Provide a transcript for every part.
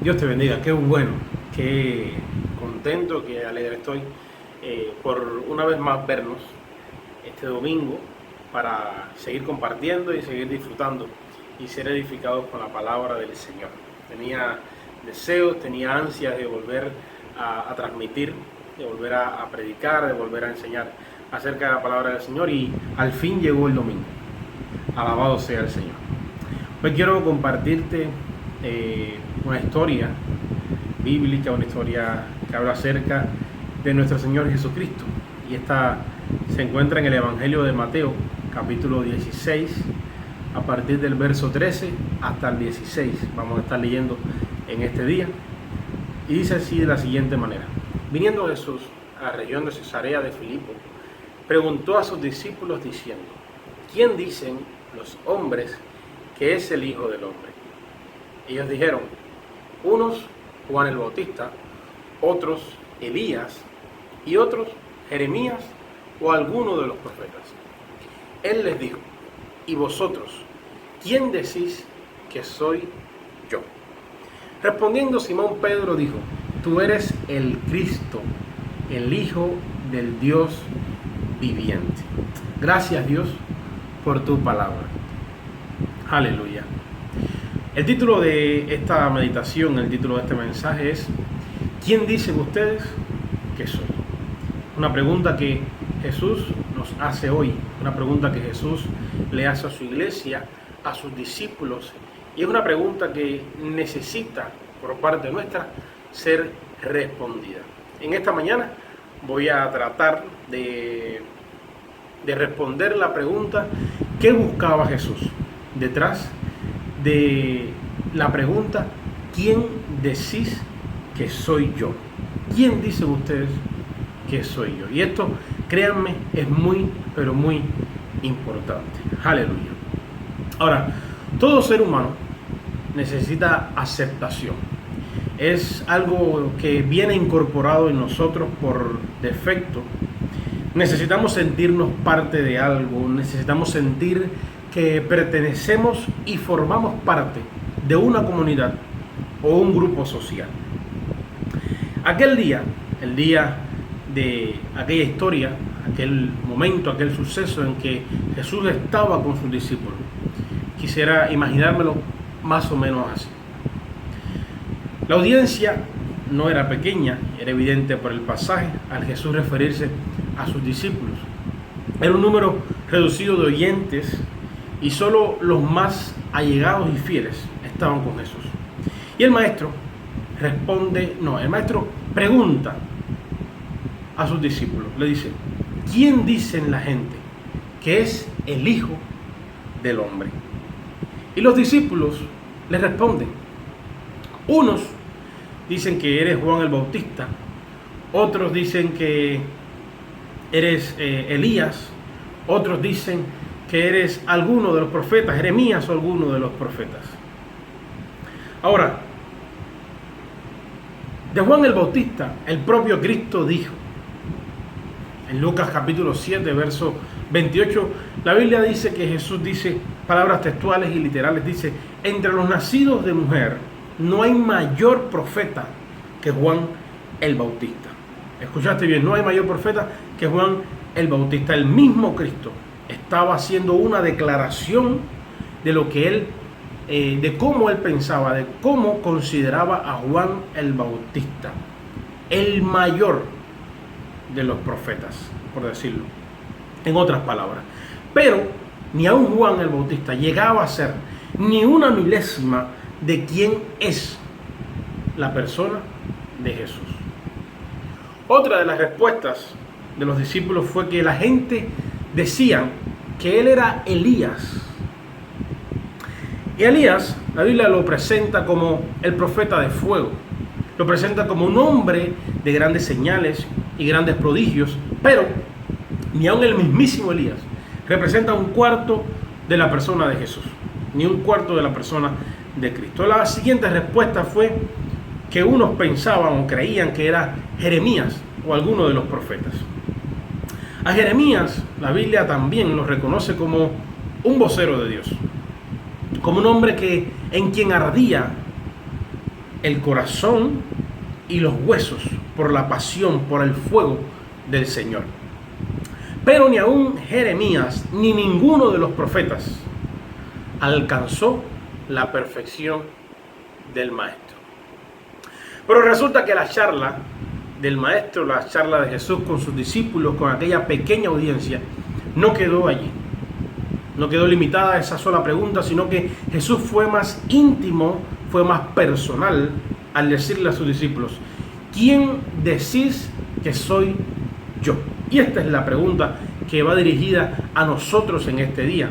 Dios te bendiga, qué bueno, qué contento, qué alegre estoy por una vez más vernos este domingo para seguir compartiendo y seguir disfrutando y ser edificados con la palabra del Señor. Tenía deseos, tenía ansias de volver a transmitir, de volver a predicar, de volver a enseñar acerca de la palabra del Señor y al fin llegó el domingo. Alabado sea el Señor. Hoy quiero compartirte una historia bíblica, una historia que habla acerca de nuestro Señor Jesucristo. Y esta se encuentra en el Evangelio de Mateo, capítulo 16, a partir del verso 13 hasta el 16. Vamos a estar leyendo en este día. Y dice así de la siguiente manera. Viniendo Jesús a la región de Cesarea de Filipo, preguntó a sus discípulos diciendo: ¿quién dicen los hombres que es el Hijo del Hombre? Ellos dijeron: unos Juan el Bautista, otros Elías y otros Jeremías o alguno de los profetas. Él les dijo: ¿y vosotros quién decís que soy yo? Respondiendo Simón Pedro dijo: tú eres el Cristo, el Hijo del Dios viviente. Gracias, Dios, por tu palabra. Aleluya. El título de esta meditación, el título de este mensaje es: ¿quién dicen ustedes que soy? Una pregunta que Jesús nos hace hoy, una pregunta que Jesús le hace a su iglesia, a sus discípulos, y es una pregunta que necesita, por parte nuestra, ser respondida. En esta mañana voy a tratar de responder la pregunta: ¿qué buscaba Jesús detrás de la pregunta ¿quién decís que soy yo? ¿Quién dicen ustedes que soy yo? Y esto, créanme, es muy, pero muy importante. Aleluya. Ahora, todo ser humano necesita aceptación. Es algo que viene incorporado en nosotros por defecto. Necesitamos sentirnos parte de algo, necesitamos sentir que pertenecemos y formamos parte de una comunidad o un grupo social. Aquel día, el día de aquella historia, aquel momento, aquel suceso en que Jesús estaba con sus discípulos, quisiera imaginármelo más o menos así. La audiencia no era pequeña, era evidente por el pasaje al Jesús referirse a sus discípulos. Era un número reducido de oyentes y solo los más allegados y fieles estaban con Jesús. Y el maestro pregunta a sus discípulos, le dice: ¿quién dicen la gente que es el Hijo del Hombre? Y los discípulos le responden: unos dicen que eres Juan el Bautista, otros dicen que eres Elías, otros dicen que eres alguno de los profetas, Jeremías o alguno de los profetas. Ahora, de Juan el Bautista, el propio Cristo dijo, en Lucas capítulo 7, verso 28, la Biblia dice que Jesús dice, palabras textuales y literales, dice: entre los nacidos de mujer no hay mayor profeta que Juan el Bautista. Escuchaste bien, no hay mayor profeta que Juan el Bautista. El mismo Cristo estaba haciendo una declaración de lo que él, de cómo él pensaba, de cómo consideraba a Juan el Bautista, el mayor de los profetas, por decirlo, en otras palabras. Pero ni aun Juan el Bautista llegaba a ser ni una milésima de quién es la persona de Jesús. Otra de las respuestas de los discípulos fue que la gente decían que él era Elías. Y Elías, la Biblia lo presenta como el profeta de fuego. Lo presenta como un hombre de grandes señales y grandes prodigios, pero ni aun el mismísimo Elías representa un cuarto de la persona de Jesús, ni un cuarto de la persona de Cristo. La siguiente respuesta fue que unos pensaban o creían que era Jeremías o alguno de los profetas. A Jeremías la Biblia también lo reconoce como un vocero de Dios, como un hombre en quien ardía el corazón y los huesos por la pasión, por el fuego del Señor. Pero ni aun Jeremías ni ninguno de los profetas alcanzó la perfección del Maestro. Pero resulta que la charla del Maestro, la charla de Jesús con sus discípulos, con aquella pequeña audiencia, no quedó allí. No quedó limitada a esa sola pregunta, sino que Jesús fue más íntimo, fue más personal al decirle a sus discípulos: ¿quién decís que soy yo? Y esta es la pregunta que va dirigida a nosotros en este día.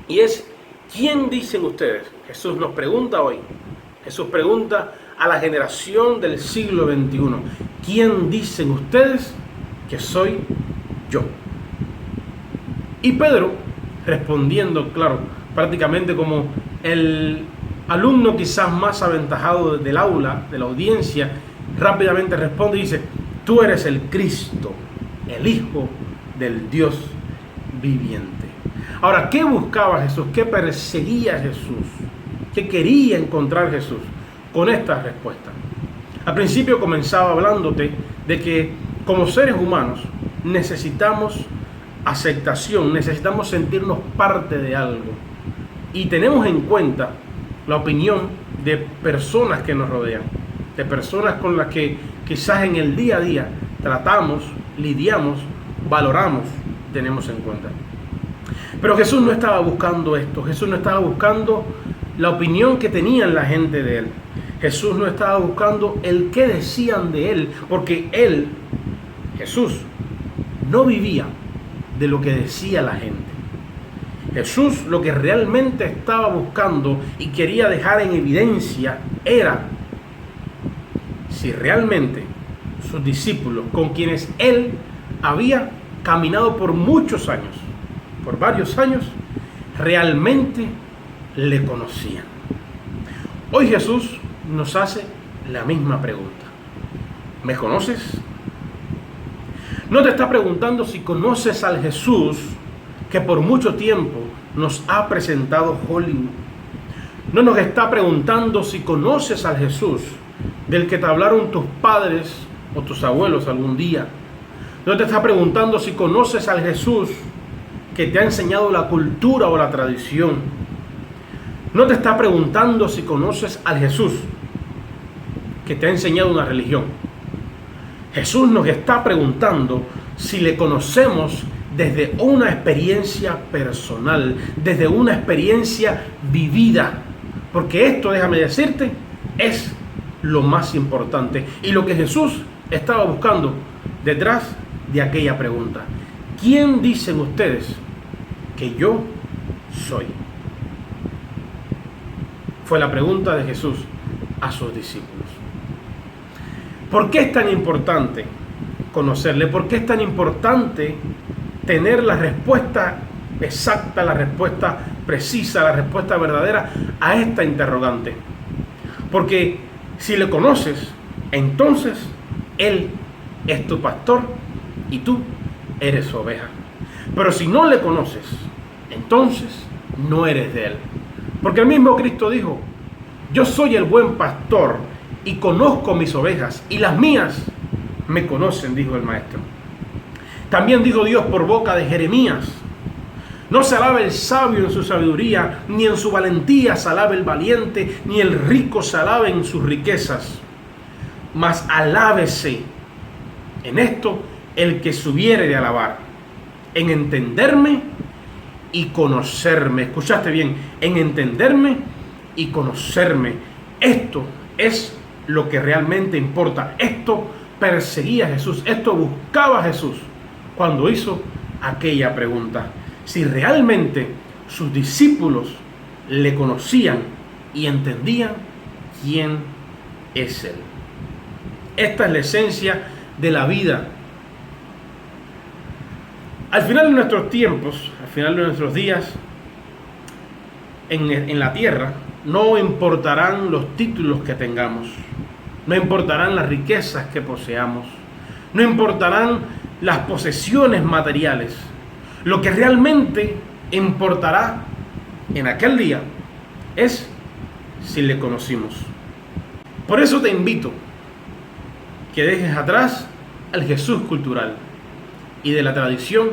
Y es: ¿quién dicen ustedes? Jesús nos pregunta hoy. Jesús pregunta a la generación del siglo XXI: ¿quién dicen ustedes que soy yo? Y Pedro, respondiendo, claro, prácticamente como el alumno quizás más aventajado del aula, de la audiencia, rápidamente responde y dice: tú eres el Cristo, el Hijo del Dios viviente. Ahora, ¿qué buscaba Jesús? ¿Qué perseguía Jesús? ¿Qué quería encontrar Jesús con esta respuesta? Al principio comenzaba hablándote de que como seres humanos necesitamos aceptación, necesitamos sentirnos parte de algo. Y tenemos en cuenta la opinión de personas que nos rodean, de personas con las que quizás en el día a día tratamos, lidiamos, valoramos, tenemos en cuenta. Pero Jesús no estaba buscando esto. Jesús no estaba buscando la opinión que tenían la gente de él. Jesús no estaba buscando el qué decían de él, porque él, Jesús, no vivía de lo que decía la gente. Jesús lo que realmente estaba buscando y quería dejar en evidencia era si realmente sus discípulos, con quienes él había caminado por muchos años, por varios años, realmente le conocían. Hoy Jesús nos hace la misma pregunta: ¿me conoces? No te está preguntando si conoces al Jesús que por mucho tiempo nos ha presentado Hollywood. No nos está preguntando si conoces al Jesús del que te hablaron tus padres o tus abuelos algún día. No te está preguntando si conoces al Jesús que te ha enseñado la cultura o la tradición. No te está preguntando si conoces al Jesús que te ha enseñado una religión. Jesús nos está preguntando si le conocemos desde una experiencia personal, desde una experiencia vivida. Porque esto, déjame decirte, es lo más importante y lo que Jesús estaba buscando detrás de aquella pregunta: ¿quién dicen ustedes que yo soy? Fue la pregunta de Jesús a sus discípulos. ¿Por qué es tan importante conocerle? ¿Por qué es tan importante tener la respuesta exacta, la respuesta precisa, la respuesta verdadera a esta interrogante? Porque si le conoces, entonces Él es tu pastor y tú eres su oveja. Pero si no le conoces, entonces no eres de Él. Porque el mismo Cristo dijo: yo soy el buen pastor y conozco mis ovejas, y las mías me conocen, dijo el Maestro. También dijo Dios por boca de Jeremías: no se alabe el sabio en su sabiduría, ni en su valentía se alabe el valiente, ni el rico se alabe en sus riquezas. Mas alábese en esto el que se hubiere de alabar, en entenderme y conocerme. Escuchaste bien: en entenderme y conocerme. Esto es lo que realmente importa. Esto perseguía a Jesús, esto buscaba a Jesús cuando hizo aquella pregunta: si realmente sus discípulos le conocían y entendían quién es Él. Esta es la esencia de la vida. Al final de nuestros tiempos, al final de nuestros días en la tierra, no importarán los títulos que tengamos, no importarán las riquezas que poseamos, no importarán las posesiones materiales. Lo que realmente importará en aquel día es si le conocimos. Por eso te invito que dejes atrás al Jesús cultural y de la tradición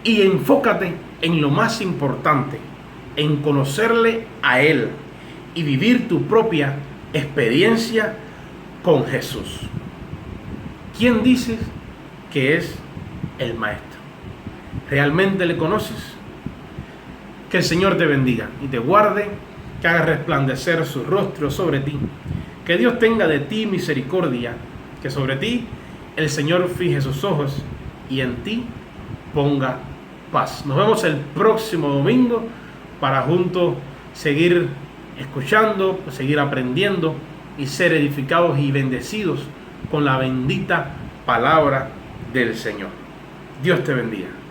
y enfócate en lo más importante, en conocerle a Él y vivir tu propia experiencia con Jesús. ¿Quién dices que es el Maestro? ¿Realmente le conoces? Que el Señor te bendiga y te guarde, que haga resplandecer su rostro sobre ti, que Dios tenga de ti misericordia, que sobre ti el Señor fije sus ojos y en ti ponga paz. Nos vemos el próximo domingo para juntos seguir escuchando, seguir aprendiendo y ser edificados y bendecidos con la bendita palabra del Señor. Dios te bendiga.